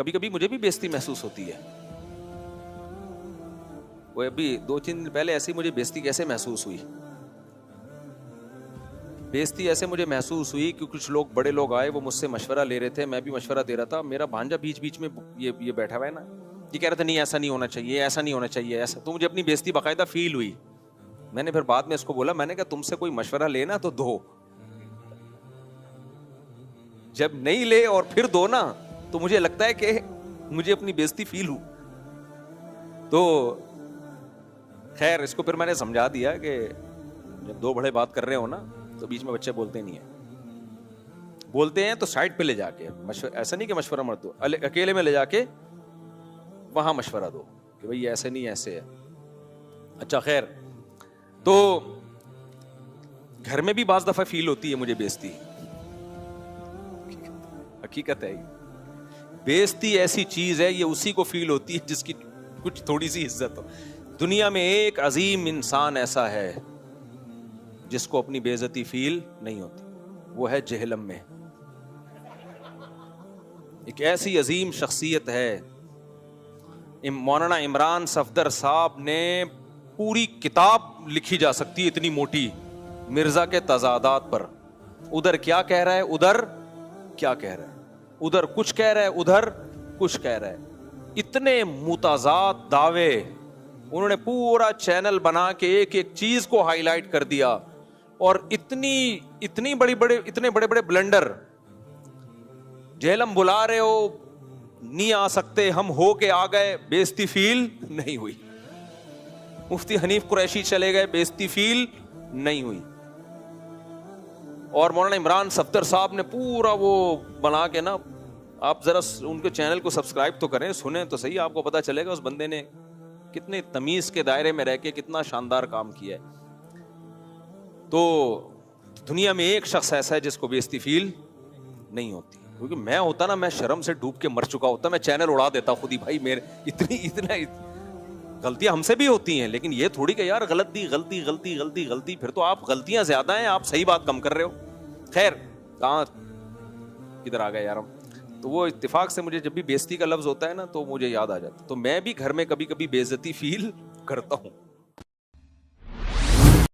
کبھی کبھی مجھے بھی بےزتی محسوس ہوتی ہے. وہ ابھی 2-3 دن پہلے ایسی مجھے بےزتی کیسے محسوس ہوئی, بےزتی ایسے مجھے محسوس ہوئی کہ کچھ لوگ, بڑے لوگ آئے, وہ مجھ سے مشورہ لے رہے تھے, میں بھی مشورہ دے رہا تھا. میرا بھانجا بیچ بیچ میں یہ بیٹھا ہوا ہے نا, یہ کہہ رہا تھا نہیں ایسا نہیں ہونا چاہیے, ایسا نہیں ہونا چاہیے, ایسا. تو مجھے اپنی بےزتی باقاعدہ فیل ہوئی. میں نے پھر بعد میں اس کو بولا, میں نے کہا تم سے کوئی مشورہ لینا تو دو, جب نہیں لے اور پھر دو نا تو مجھے لگتا ہے کہ مجھے اپنی بےزتی فیل ہو. تو خیر اس کو پھر میں نے سمجھا دیا کہ جب دو بڑے بات کر رہے ہو نا تو بیچ میں بچے بولتے نہیں ہیں, بولتے ہیں تو سائڈ پہ لے جا کے, ایسا نہیں کہ مشورہ مت دو, اکیلے میں لے جا کے وہاں مشورہ دو کہ بھئی ایسے نہیں ایسے ہے. اچھا خیر, تو گھر میں بھی بعض دفعہ فیل ہوتی ہے مجھے بےزتی, حقیقت ہے. بےزتی ایسی چیز ہے, یہ اسی کو فیل ہوتی ہے جس کی کچھ تھوڑی سی عزت ہو. دنیا میں ایک عظیم انسان ایسا ہے جس کو اپنی بے عزتی فیل نہیں ہوتی, وہ ہے جہلم میں. ایک ایسی عظیم شخصیت ہے, مولانا عمران صفدر صاحب نے پوری کتاب لکھی جا سکتی ہے اتنی موٹی مرزا کے تضادات پر. ادھر کیا کہہ رہا ہے, ادھر کیا کہہ رہا ہے, ادھر کچھ کہہ رہا ہے, ادھر کچھ کہہ رہا ہے. اتنے متضاد دعوے, انہوں نے پورا چینل بنا کے ایک ایک چیز کو ہائی لائٹ کر دیا, اور اتنے بڑے بڑے بلنڈر. جہلم بلا رہے ہو نہیں آ سکتے, ہم ہو کے آ گئے, بےزتی فیل نہیں ہوئی. مفتی حنیف قریشی چلے گئے, بےزتی فیل نہیں ہوئی. اور مولانا عمران صفدر صاحب نے پورا وہ بنا کے نا, آپ ذرا ان کے چینل کو سبسکرائب تو کریں, سنیں تو صحیح, آپ کو پتا چلے گا اس بندے نے کتنے تمیز کے دائرے میں رہ کے کتنا شاندار کام کیا ہے. تو دنیا میں ایک شخص ایسا ہے جس کو بےزتی فیل نہیں ہوتی, کیونکہ میں ہوتا نا, میں شرم سے ڈوب کے مر چکا ہوتا, میں چینل اڑا دیتا خود ہی. بھائی میرے اتنا غلطیاں ہم سے بھی ہوتی ہیں, لیکن یہ تھوڑی کہ یار غلطی, پھر تو آپ غلطیاں زیادہ ہیں, آپ صحیح بات کم کر رہے ہو. خیر کہاں کدھر آ گئے یار ہم. تو وہ اتفاق سے مجھے جب بھی بےزتی کا لفظ ہوتا ہے نا تو مجھے یاد آ جاتا. تو میں بھی گھر میں کبھی کبھی بے عزتی فیل کرتا ہوں.